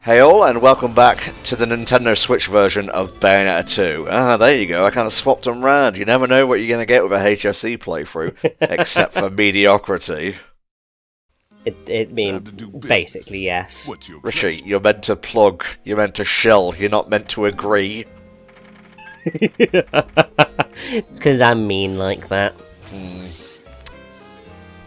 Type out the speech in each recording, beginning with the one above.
Hey all, and welcome back to the Nintendo Switch version of Bayonetta 2. Ah, there you go, I kind of swapped them round. You never know what you're going to get with a HFC playthrough, except for mediocrity. It means basically yes. Richie, you're meant to plug, you're meant to shell, you're not meant to agree. It's because I'm mean like that.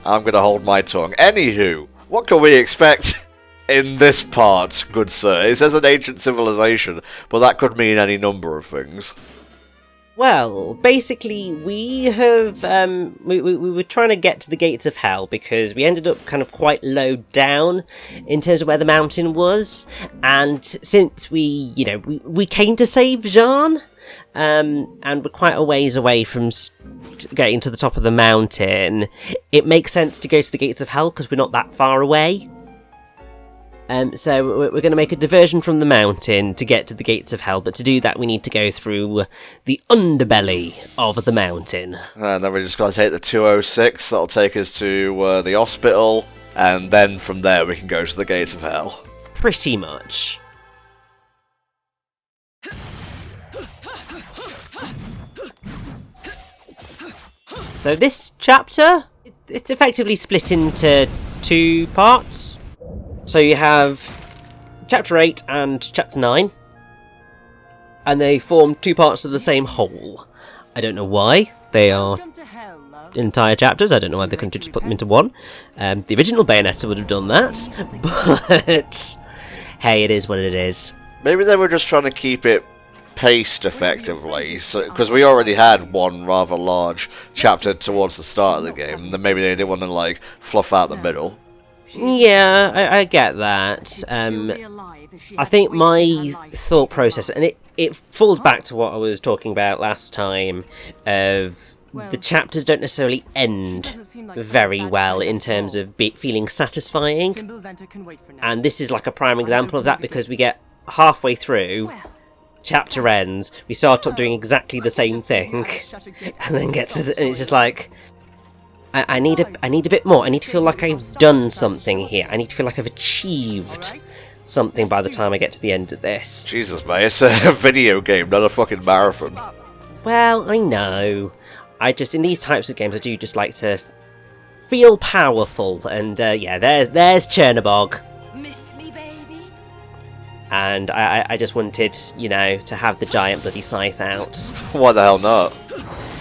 I'm going to hold my tongue. Anywho, what can we expect in this part, good sir? It says an ancient civilization, but that could mean any number of things. Well, basically, we have we were trying to get to the gates of hell because we ended up kind of quite low down in terms of where the mountain was, and since we came to save Jean, and we're quite a ways away from getting to the top of the mountain, it makes sense to go to the gates of hell because we're not that far away. So we're going to make a diversion from the mountain to get to the gates of hell, but to do that we need to go through the underbelly of the mountain. And then we're just going to take the 206, that'll take us to the hospital, and then from there we can go to the gates of hell. Pretty much. So this chapter, it's effectively split into two parts. So you have Chapter 8 and Chapter 9, and they form two parts of the same whole. I don't know why they are entire chapters. I don't know why they couldn't just put them into one. The original Bayonetta would have done that, but hey, it is what it is. Maybe they were just trying to keep it paced effectively, because we already had one rather large chapter towards the start of the game, and then maybe they didn't want to like fluff out the middle. Yeah, I get that. I think my thought process, and it falls back to what I was talking about last time, of the chapters don't necessarily end very well in terms of feeling satisfying. And this is like a prime example of that, because we get halfway through, chapter ends, we start up doing exactly the same thing, and then get to and it's just like, I need a bit more. I need to feel like I've done something here. I need to feel like I've achieved something by the time I get to the end of this. Jesus, mate, it's a video game, not a fucking marathon. Well, I know. In these types of games, I do just like to feel powerful. And yeah, there's Chernobog. Miss me, baby? And I just wanted, to have the giant bloody scythe out. Why the hell not?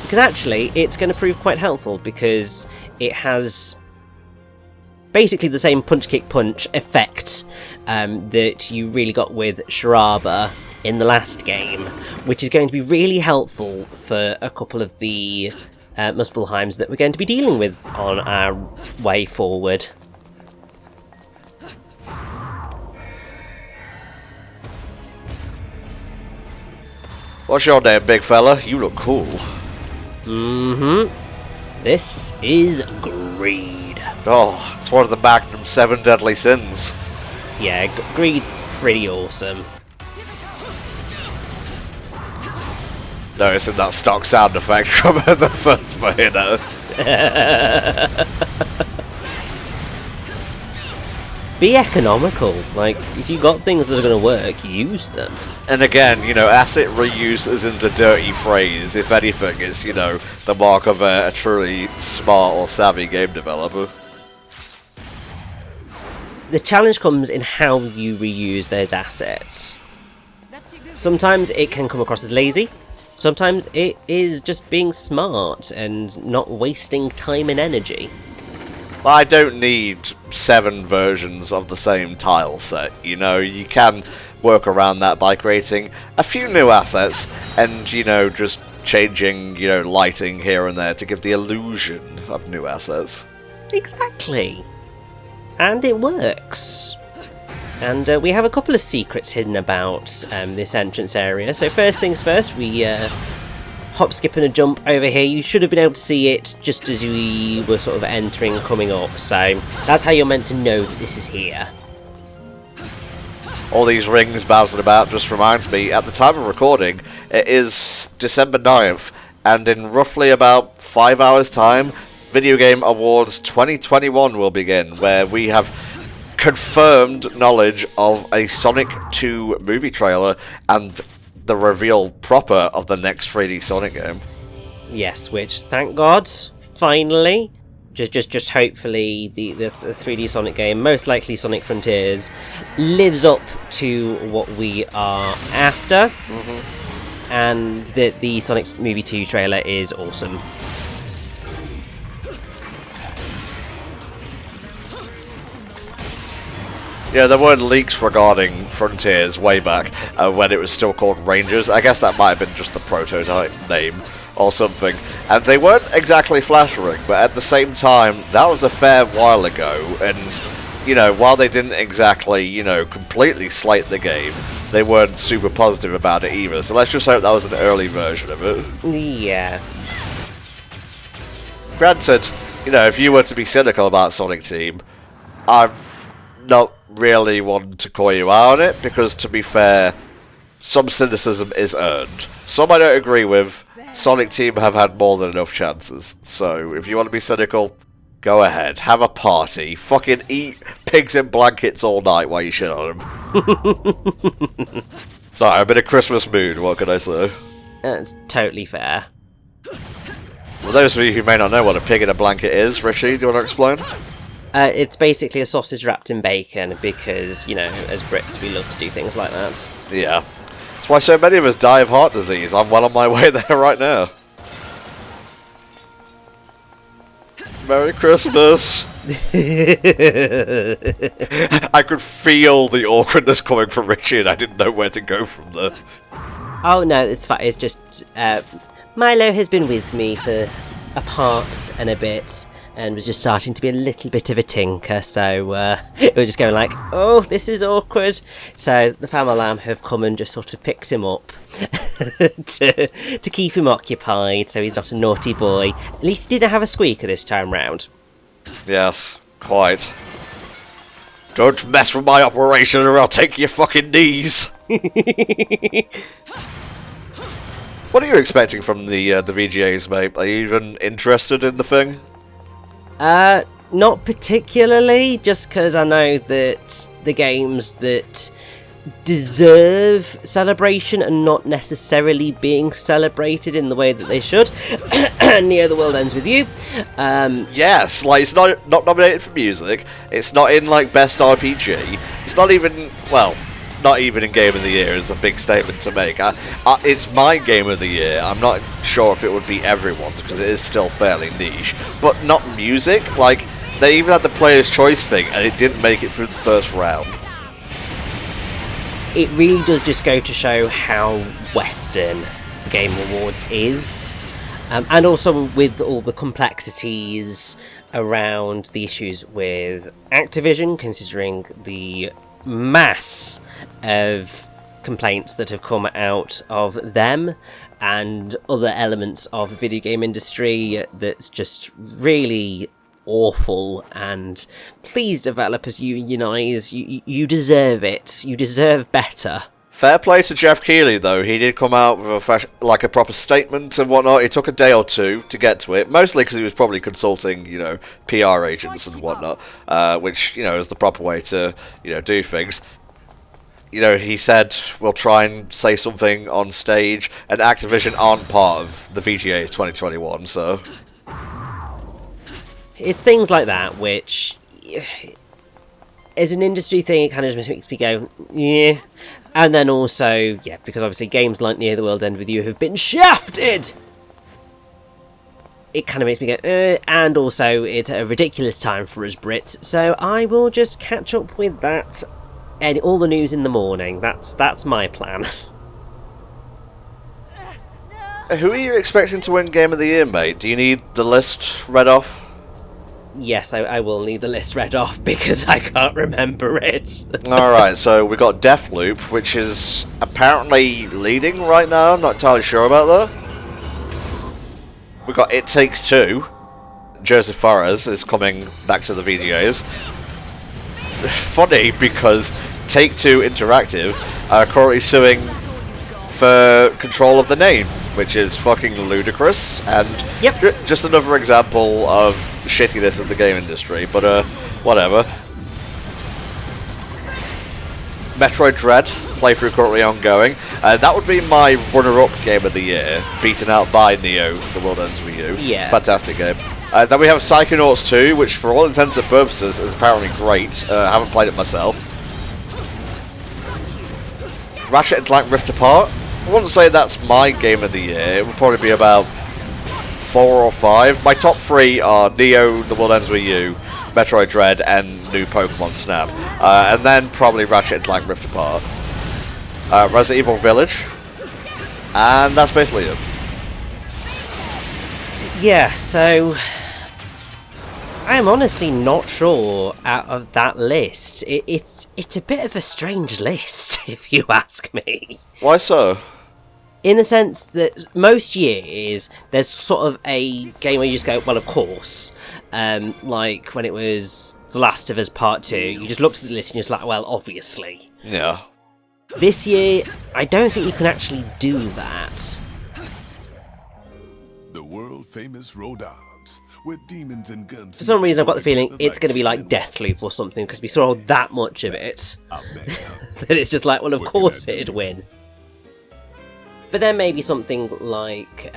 Because actually, it's going to prove quite helpful, because it has basically the same punch-kick-punch effect that you really got with Sharaba in the last game, which is going to be really helpful for a couple of the Muspelheims that we're going to be dealing with on our way forward. What's your name, big fella? You look cool. This is greed. Oh, it's one of the Magnum 7 deadly sins. Yeah, greed's pretty awesome. Noticing that stock sound effect from the first Bayonetta. Be economical. Like, if you got things that are going to work, use them. And again, asset reuse isn't a dirty phrase. If anything, it's, the mark of a truly smart or savvy game developer. The challenge comes in how you reuse those assets. Sometimes it can come across as lazy. Sometimes it is just being smart and not wasting time and energy. I don't need 7 versions of the same tile set, you can work around that by creating a few new assets and, just changing, lighting here and there to give the illusion of new assets. Exactly. And it works. And we have a couple of secrets hidden about this entrance area. So first things first, we hop, skip and a jump over here. You should have been able to see it just as we were sort of entering and coming up. So that's how you're meant to know that this is here. All these rings bouncing about just reminds me, at the time of recording, it is December 9th, and in roughly about 5 hours' time, Video Game Awards 2021 will begin, where we have confirmed knowledge of a Sonic 2 movie trailer and the reveal proper of the next 3D Sonic game. Yes, which, thank God, finally. Just hopefully the 3D Sonic game, most likely Sonic Frontiers, lives up to what we are after. And the Sonic Movie 2 trailer is awesome. Yeah, there were leaks regarding Frontiers way back when it was still called Rangers. I guess that might have been just the prototype name or something. And they weren't exactly flattering, but at the same time, that was a fair while ago. And, you know, while they didn't exactly, you know, completely slate the game, they weren't super positive about it either. So let's just hope that was an early version of it. Yeah. Granted, you know, if you were to be cynical about Sonic Team, I'm not really one to call you out on it, because to be fair, some cynicism is earned. Some I don't agree with. Sonic Team have had more than enough chances. So if you want to be cynical, go ahead. Have a party. Fucking eat pigs in blankets all night while you shit on them. Sorry, I'm in a Christmas mood, what can I say? That's totally fair. For those of you who may not know what a pig in a blanket is, Richie, do you want to explain? It's basically a sausage wrapped in bacon because, you know, as Brits we love to do things like that. Yeah. That's why so many of us die of heart disease. I'm well on my way there right now. Merry Christmas! I could feel the awkwardness coming from Richie and I didn't know where to go from there. Oh no, it's fine. It's just Milo has been with me for a part and a bit, and was just starting to be a little bit of a tinker, so we're just going like, oh, this is awkward. So the family lamb have come and just sort of picked him up to keep him occupied, so he's not a naughty boy. At least he didn't have a squeaker this time round. Yes, quite. Don't mess with my operation or I'll take your fucking knees! What are you expecting from the VGA'S, mate? Are you even interested in the thing? Not particularly, just because I know that the games that deserve celebration are not necessarily being celebrated in the way that they should. Near the World Ends With You. Yes, like, it's not nominated for music, it's not in, like, Best RPG, it's not even, well, not even in Game of the Year is a big statement to make. It's my Game of the Year. I'm not sure if it would be everyone's, because it is still fairly niche. But not music. Like, they even had the Player's Choice thing, and it didn't make it through the first round. It really does just go to show how Western the Game Awards is. And also with all the complexities around the issues with Activision, considering the mass of complaints that have come out of them and other elements of the video game industry that's just really awful. And please, developers, unionize, you deserve it. You deserve better. Fair play to Jeff Keighley, though. He did come out with a proper statement and whatnot. It took a day or two to get to it, mostly because he was probably consulting, you know, PR agents and whatnot, which, you know, is the proper way to, you know, do things. You know, he said, we'll try and say something on stage, and Activision aren't part of the VGA's 2021, so... It's things like that which, as an industry thing, it kind of just makes me go, yeah. And then also, yeah, because obviously games like Near the World End With You have been shafted! It kind of makes me go, and also it's a ridiculous time for us Brits, so I will just catch up with that and all the news in the morning. That's my plan. Who are you expecting to win Game of the Year, mate? Do you need the list read off? Yes, I will need the list read off because I can't remember it. Alright, so we got Deathloop, which is apparently leading right now. I'm not entirely sure about that. We got It Takes Two. Joseph Fares is coming back to the VGAs. Funny because Take-Two Interactive are currently suing for control of the name, which is fucking ludicrous, and yep. Just another example of shittiness in the game industry, but whatever. Metroid Dread, playthrough currently ongoing. That would be my runner-up game of the year, beaten out by Neo, The World Ends With You. Yeah. Fantastic game. Then we have Psychonauts 2, which for all intents and purposes is apparently great. I haven't played it myself. Ratchet & Clank Rift Apart. I wouldn't say that's my game of the year. It would probably be about 4 or 5. My top 3 are Neo, The World Ends With You, Metroid Dread, and new Pokemon Snap. And then probably Ratchet & Clank Rift Apart. Resident Evil Village. And that's basically it. Yeah, so I am honestly not sure out of that list. It's a bit of a strange list, if you ask me. Why so? In the sense that most years, there's sort of a game where you just go, well, of course. Like when it was The Last of Us Part 2, you just looked at the list and you're just like, well, obviously. Yeah. This year, I don't think you can actually do that. The world-famous Rodons, with demons and guns. For some reason, I've got the feeling it's going to be like Deathloop or something, because we saw that much of it. That it's just like, well, of course it'd win. But then maybe something like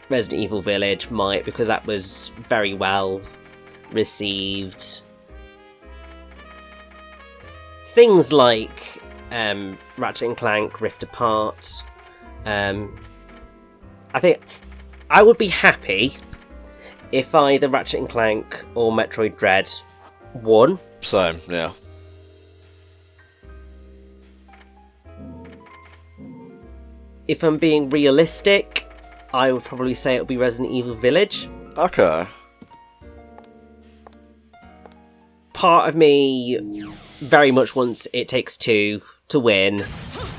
Resident Evil Village might, because that was very well received. Things like Ratchet & Clank Rift Apart. I think I would be happy if either Ratchet & Clank or Metroid Dread won. Same, yeah. If I'm being realistic, I would probably say it would be Resident Evil Village. Okay. Part of me very much wants It Takes Two to win,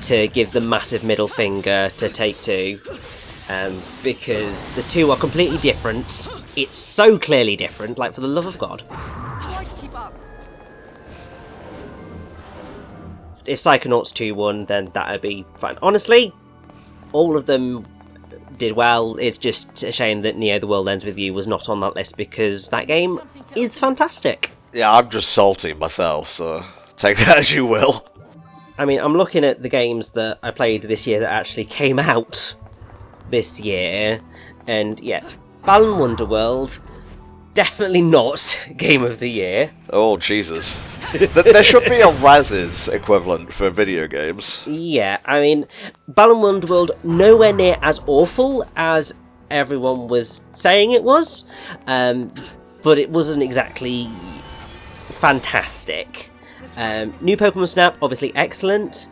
to give the massive middle finger to Take-Two, because the two are completely different. It's so clearly different, like, for the love of God. If Psychonauts 2 won, then that would be fine. Honestly, all of them did well. It's just a shame that Neo The World Ends With You was not on that list, because that game is fantastic. Yeah, I'm just salty myself, so take that as you will. I mean, I'm looking at the games that I played this year that actually came out this year, and yeah, Balan Wonderworld, definitely not Game of the Year. Oh, Jesus. There should be a Razzies equivalent for video games. Yeah, I mean, Balan Wonderworld, nowhere near as awful as everyone was saying it was, but it wasn't exactly fantastic. New Pokemon Snap, obviously excellent.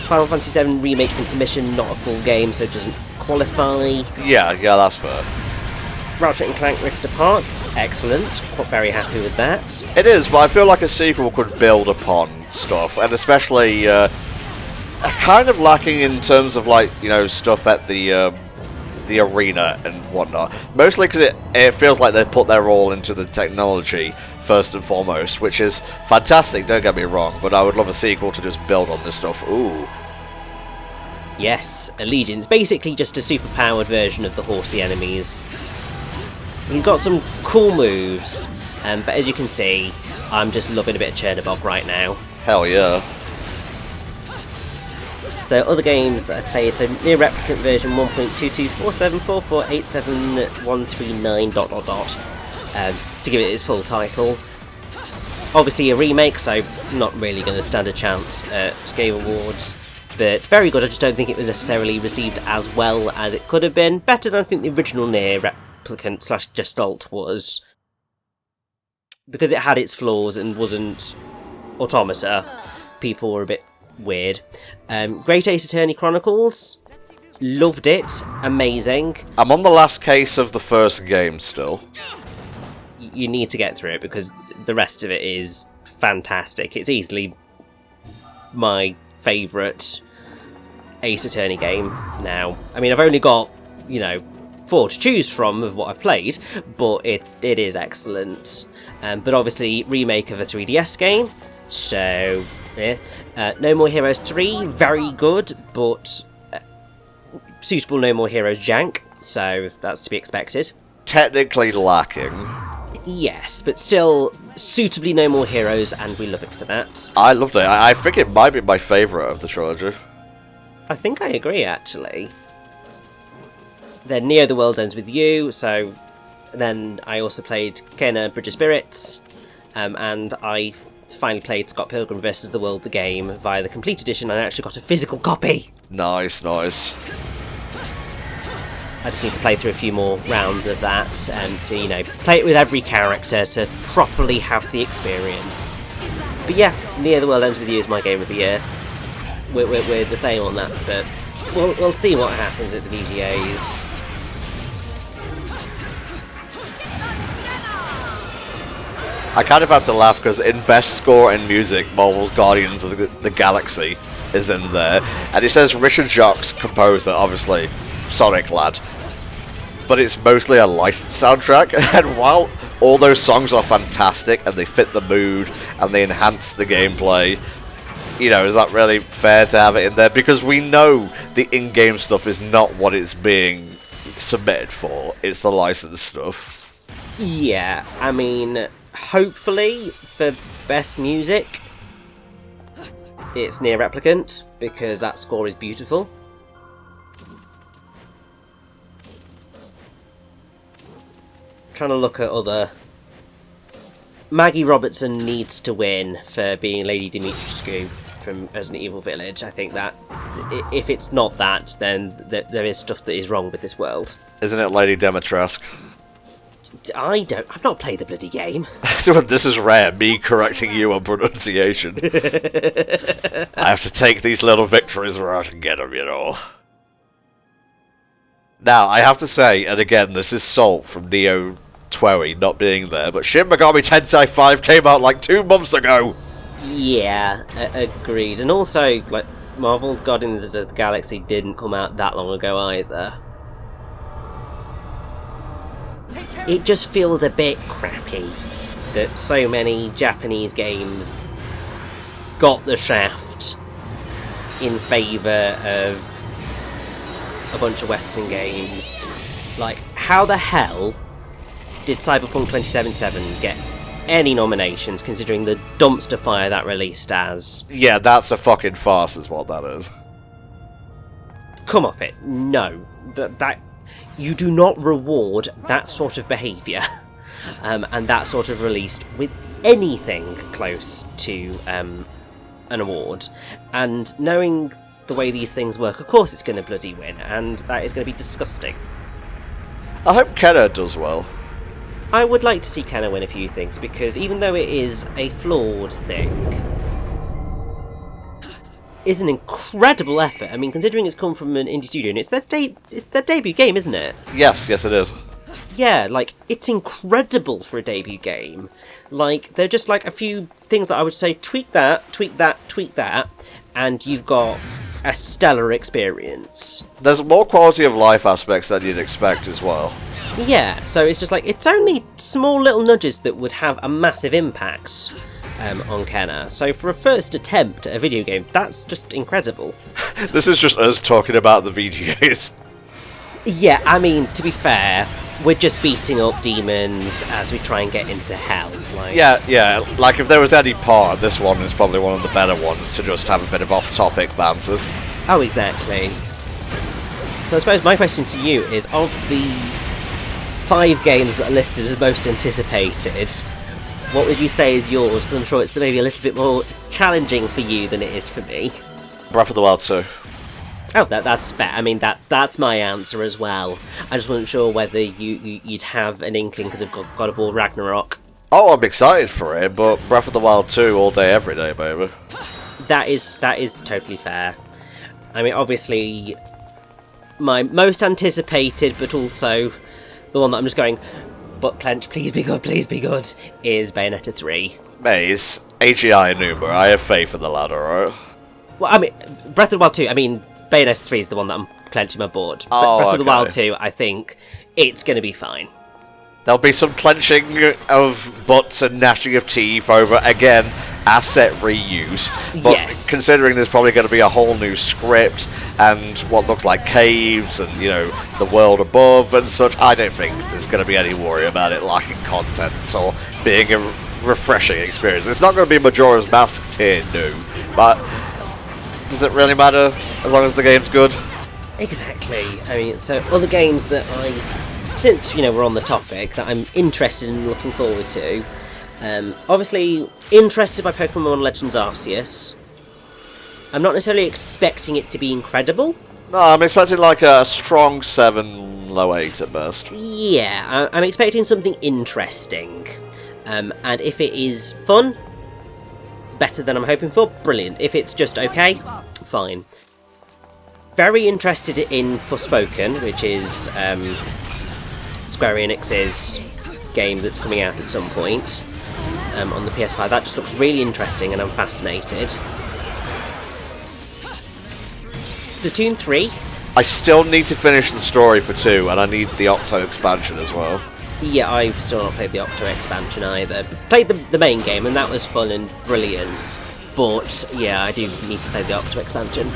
Final Fantasy VII Remake Intermission, not a full game, so it doesn't qualify. Yeah, that's fair. Ratchet & Clank Rift Apart, excellent. Quite very happy with that. It is, but I feel like a sequel could build upon stuff, and especially kind of lacking in terms of, like, you know, stuff at the arena and whatnot. Mostly because it feels like they put their all into the technology first and foremost, which is fantastic, don't get me wrong, but I would love a sequel to just build on this stuff. Ooh. Yes, Allegiance, basically just a super-powered version of the horsey enemies. He's got some cool moves, but as you can see, I'm just loving a bit of Chernobog right now. Hell yeah. So other games that I played, so Near Replicant version 1.22474487139 ... to give it its full title. Obviously a remake, so not really going to stand a chance at Game Awards, but very good. I just don't think it was necessarily received as well as it could have been. Better than I think the original Near Replicant / Gestalt was, because it had its flaws and wasn't Automata. People were a bit weird. Great Ace Attorney Chronicles, loved it, amazing. I'm on the last case of the first game still. You need to get through it because the rest of it is fantastic. It's easily my favourite Ace Attorney game now. I mean, I've only got, 4 to choose from of what I've played, but it is excellent. But obviously, remake of a 3DS game, so yeah. No More Heroes 3, very good, but suitable No More Heroes jank, so that's to be expected. Technically lacking. Yes, but still suitably no more heroes, and we love it for that. I loved it. I think it might be my favourite of the trilogy. I think I agree, actually. Then Neo: The World Ends With You, so then I also played Kena: Bridge of Spirits, and I finally played Scott Pilgrim vs. the World, the game, via the Complete Edition, and I actually got a physical copy! Nice, nice. I just need to play through a few more rounds of that, and to, you know, play it with every character to properly have the experience. But yeah, Neo: The World Ends With You is my game of the year. We're the same on that, but we'll see what happens at the VGA'S. I kind of have to laugh because in Best Score in Music, Marvel's Guardians of the Galaxy is in there, and it says Richard Jacques composer, obviously Sonic lad, but it's mostly a licensed soundtrack, and while all those songs are fantastic and they fit the mood and they enhance the gameplay, you know, is that really fair to have it in there? Because we know the in-game stuff is not what it's being submitted for, it's the licensed stuff. Yeah, I mean, hopefully for Best Music, it's Near Replicant, because that score is beautiful. Trying to look at other... Maggie Robertson needs to win for being Lady Dimitrescu from Resident Evil Village. I think that if it's not that, then there is stuff that is wrong with this world. Isn't it Lady Dimitrescu? I've not played the bloody game. So this is rare, me correcting you on pronunciation. I have to take these little victories where I can get them, you know. Now, I have to say, and again, this is salt from Neo Twoey not being there, but Shin Megami Tensei 5 came out like 2 months ago! Yeah, agreed. And also, like, Marvel's Guardians of the Galaxy didn't come out that long ago either. It just feels a bit crappy that so many Japanese games got the shaft in favour of a bunch of Western games. Like, how the hell did Cyberpunk 2077 get any nominations, considering the dumpster fire that released as? Yeah, that's a fucking farce is what that is. Come off it. No. That you do not reward that sort of behaviour and that sort of release with anything close to an award. And knowing the way these things work, of course it's going to bloody win, and that is going to be disgusting. I hope Kenner does well. I would like to see Kenner win a few things, because even though it is a flawed thing, it's an incredible effort. I mean, considering it's come from an indie studio, and it's their debut game, isn't it? Yes, it is. Yeah, like, it's incredible for a debut game. Like, they're just like a few things that I would say, tweak that, tweak that, tweak that, and you've got a stellar experience. There's more quality of life aspects than you'd expect as well. Yeah, so it's just like, it's only small little nudges that would have a massive impact on Kenner. So for a first attempt at a video game, that's just incredible. This is just us talking about the VGAs. Yeah, I mean, to be fair, we're just beating up demons as we try and get into hell. Like... Yeah, like if there was any part, this one is probably one of the better ones to just have a bit of off-topic banter. Oh, exactly. So I suppose my question to you is, of the 5 games that are listed as most anticipated, what would you say is yours? Because I'm sure it's maybe a little bit more challenging for you than it is for me. Breath of the Wild 2. Oh, that's fair. I mean, that's my answer as well. I just wasn't sure whether you'd have an inkling because of God of War Ragnarok. Oh, I'm excited for it, but Breath of the Wild 2 all day, every day, baby. That is totally fair. I mean, obviously, my most anticipated, but also the one that I'm just going, but Clench, please be good, is Bayonetta 3. Maze, AGI and Numa, I have faith in the lad, alright? Well, I mean, Breath of the Wild 2, I mean, Bayonetta 3 is the one that I'm clenching my board. Oh, Breath of the Wild 2, I think it's going to be fine. There'll be some clenching of butts and gnashing of teeth over, again, asset reuse, but Yes. considering there's probably going to be a whole new script and what looks like caves and, you know, the world above and such, I don't think there's going to be any worry about it lacking content or being a refreshing experience. It's not going to be Majora's Mask tier new, but does it really matter as long as the game's good? Exactly. I mean, so other games that since, you know, we're on the topic, that I'm interested in and looking forward to. Obviously, interested by Pokemon Legends Arceus. I'm not necessarily expecting it to be incredible. No, I'm expecting like a strong 7, low 8 at best. Yeah, I'm expecting something interesting. And if it is fun, better than I'm hoping for, brilliant. If it's just okay, fine. Very interested in Forspoken, which is Square Enix's game that's coming out at some point on the PS5. That just looks really interesting and I'm fascinated. Splatoon 3. I still need to finish the story for 2, and I need the Octo expansion as well. Yeah, I've still not played the Octo expansion either. Played the main game and that was fun and brilliant. But yeah, I do need to play the Octo expansion.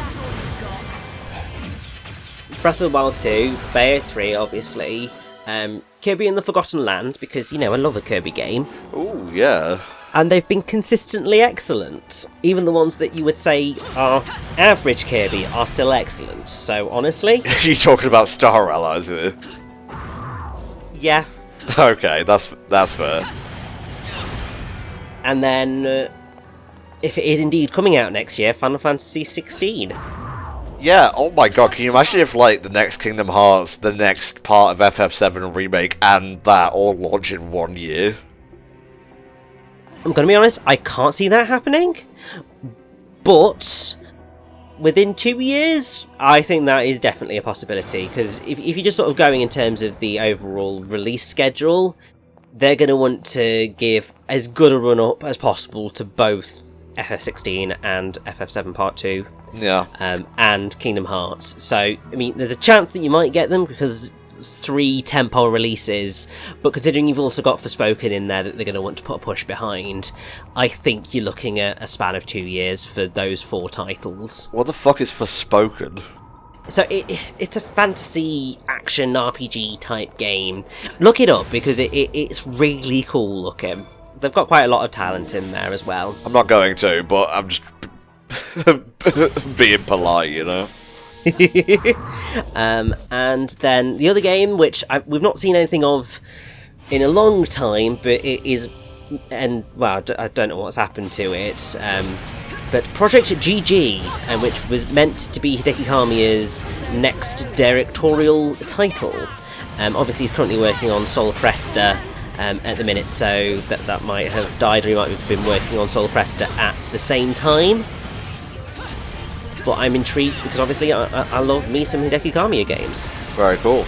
Breath of the Wild 2, Bayo 3 obviously, Kirby and the Forgotten Land, because, you know, I love a Kirby game. Ooh, yeah. And they've been consistently excellent. Even the ones that you would say are average Kirby are still excellent. So, honestly... You talking about Star Allies here? Yeah. Okay, that's fair. And then, if it is indeed coming out next year, Final Fantasy 16. Yeah, oh my god, can you imagine if, like, the next Kingdom Hearts, the next part of FF7 Remake, and that all launch in 1 year? I'm going to be honest, I can't see that happening. But within 2 years, I think that is definitely a possibility. Because if you're just sort of going in terms of the overall release schedule, they're going to want to give as good a run-up as possible to both FF16 and FF7 Part 2. Yeah. And Kingdom Hearts. So, I mean, there's a chance that you might get them because 3 tentpole releases, but considering you've also got Forspoken in there that they're going to want to put a push behind, I think you're looking at a span of 2 years for those 4 titles. What the fuck is Forspoken? So it's a fantasy action RPG type game. Look it up because it's really cool looking. They've got quite a lot of talent in there as well. I'm not going to, but I'm just being polite, you know? And then the other game, which we've not seen anything of in a long time, but it is, and well, I don't know what's happened to it, but Project GG, which was meant to be Hideki Kamiya's next directorial title. Obviously he's currently working on Sol Cresta at the minute, so that might have died, or he might have been working on Sol Cresta at the same time. But I'm intrigued because obviously I love me some Hideki Kamiya games. Very cool.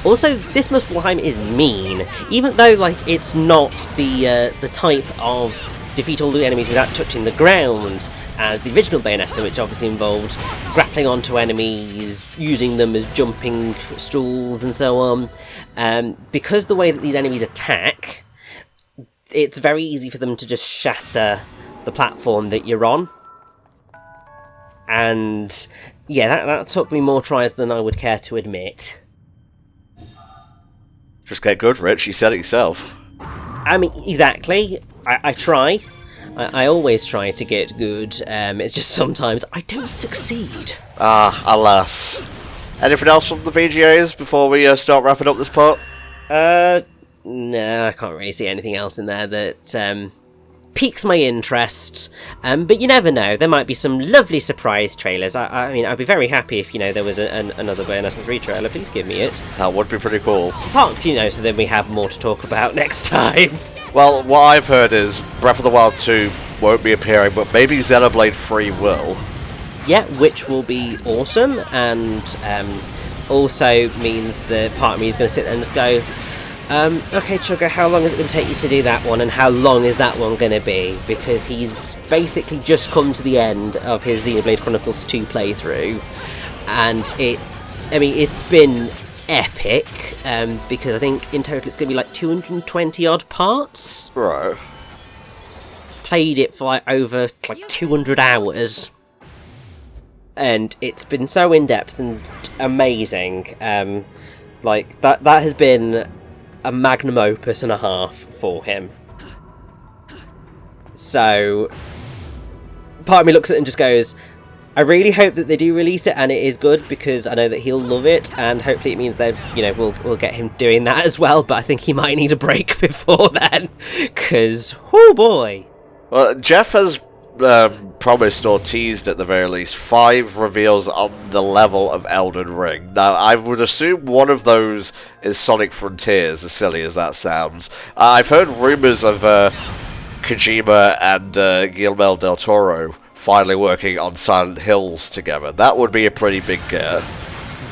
Also, this Muspelheim is mean, even though like it's not the type of defeat all the enemies without touching the ground as the original Bayonetta, which obviously involved grappling onto enemies, using them as jumping stools and so on. Because the way that these enemies attack, it's very easy for them to just shatter the platform that you're on. And yeah, that took me more tries than I would care to admit. Just get good, Rich. You said it yourself. I mean, exactly. I try. I always try to get good. It's just sometimes I don't succeed. Ah, alas. Anything else from the VGA'S before we start wrapping up this part? No, I can't really see anything else in there that piques my interest, but you never know, there might be some lovely surprise trailers. I mean, I'd be very happy if, you know, there was another Bayonetta 3 trailer. Please give me it. That would be pretty cool. Parked, you know, so then we have more to talk about next time. Well, what I've heard is Breath of the Wild 2 won't be appearing, but maybe Xenoblade 3 will. Yeah, which will be awesome, and also means that part of me is going to sit there and just go, okay, Chugga, how long is it going to take you to do that one, and how long is that one going to be? Because he's basically just come to the end of his Xenoblade Chronicles 2 playthrough, and it's been epic, because I think in total it's going to be like 220 odd parts. Right. played it for like over like 200 hours. And it's been so in-depth and amazing. Like, that has been a magnum opus and a half for him. So, part of me looks at it and just goes, I really hope that they do release it and it is good, because I know that he'll love it, and hopefully it means that, you know, we'll get him doing that as well, but I think he might need a break before then, because, oh boy. Well, Jeff has promised or teased at the very least 5 reveals on the level of Elden Ring. Now, I would assume one of those is Sonic Frontiers, as silly as that sounds. I've heard rumours of Kojima and Guillermo del Toro finally working on Silent Hills together. That would be a pretty big get.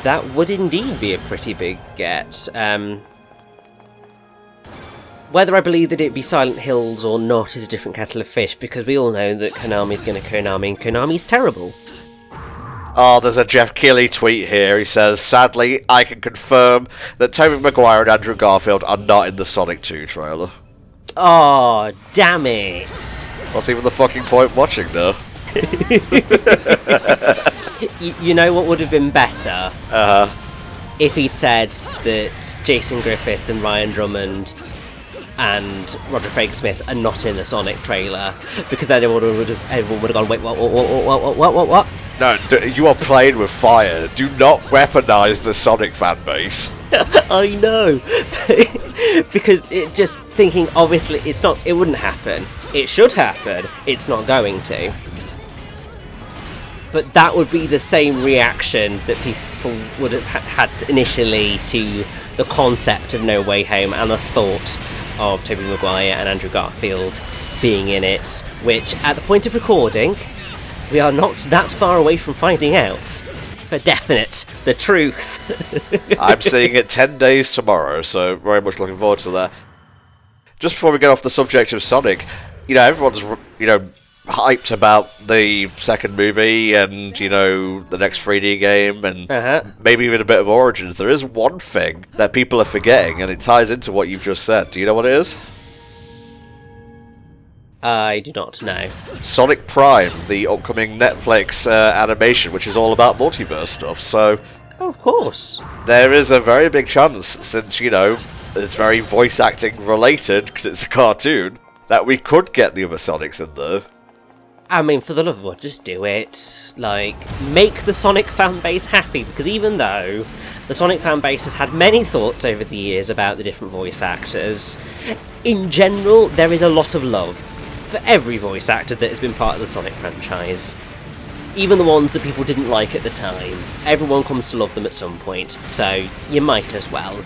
That would indeed be a pretty big get. Whether I believe that it'd be Silent Hills or not is a different kettle of fish, because we all know that Konami's going to Konami, and Konami's terrible. Oh, there's a Jeff Keighley tweet here. He says, sadly, I can confirm that Tobey Maguire and Andrew Garfield are not in the Sonic 2 trailer. Oh, damn it. What's even the fucking point watching, though? You know what would have been better? If he'd said that Jason Griffith and Ryan Drummond and Roger Craig Smith are not in the Sonic trailer, because then everyone would have gone, wait, what? No, you are playing with fire. Do not weaponize the Sonic fan base. I know, because it just thinking, obviously it wouldn't happen. It should happen. It's not going to. But that would be the same reaction that people would have had initially to the concept of No Way Home and the thought of Tobey Maguire and Andrew Garfield being in it, which, at the point of recording, we are not that far away from finding out for definite the truth. I'm seeing it 10 days tomorrow, so very much looking forward to that. Just before we get off the subject of Sonic, you know, everyone's, you know, hyped about the second movie and, you know, the next 3D game and maybe even a bit of Origins. There is one thing that people are forgetting, and it ties into what you've just said. Do you know what it is? I do not know. Sonic Prime, the upcoming Netflix animation, which is all about multiverse stuff, so... Oh, of course. There is a very big chance, since, you know, it's very voice acting related, because it's a cartoon, that we could get the other Sonics in there. I mean, for the love of God, just do it. Like, make the Sonic fanbase happy, because even though the Sonic fanbase has had many thoughts over the years about the different voice actors, in general, there is a lot of love for every voice actor that has been part of the Sonic franchise. Even the ones that people didn't like at the time. Everyone comes to love them at some point, so you might as well.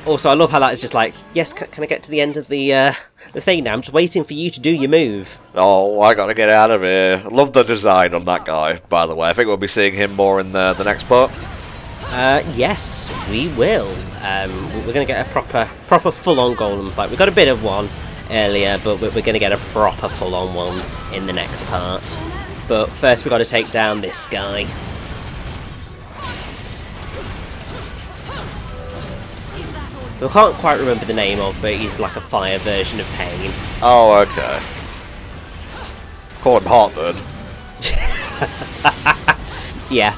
Also, I love how that is just like, yes, can I get to the end of the thing now? I'm just waiting for you to do your move. Oh, I gotta get out of here. Love the design on that guy, by the way. I think we'll be seeing him more in the next part. Yes, we will. We're going to get a proper full-on Golem fight. We got a bit of one earlier, but we're going to get a proper full-on one in the next part. But first, we've got to take down this guy. I can't quite remember the name of, but he's like a fire version of Pain. Oh, okay. Call him Heartburn. Yeah,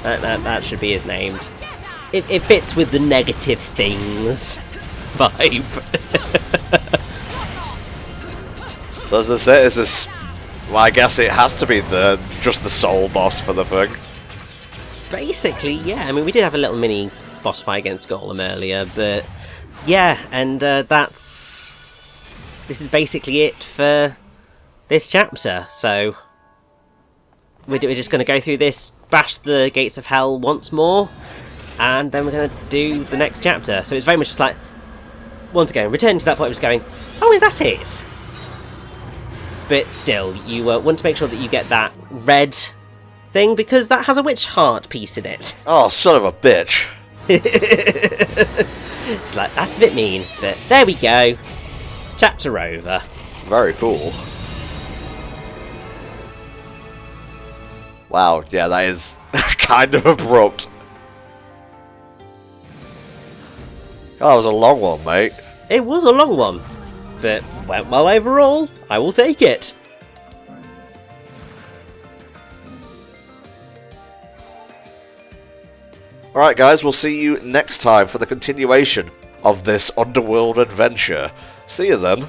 that should be his name. It fits with the negative things vibe. So as I say, is this... Well, I guess it has to be just the soul boss for the thing. Basically, yeah. I mean, we did have a little mini boss fight against Golem earlier, but yeah, and this is basically it for this chapter. So we're just going to go through this, bash the gates of hell once more, and then we're going to do the next chapter. So it's very much just like, once again, returning to that point of just going, oh, is that it? But still, you want to make sure that you get that red thing, because that has a witch heart piece in it. Oh, son of a bitch. It's like, that's a bit mean, but there we go. Chapter over. Very cool. Wow, yeah, that is kind of abrupt. Oh, that was a long one, mate. It was a long one, but went well overall. I will take it. Alright guys, we'll see you next time for the continuation of this underworld adventure. See you then.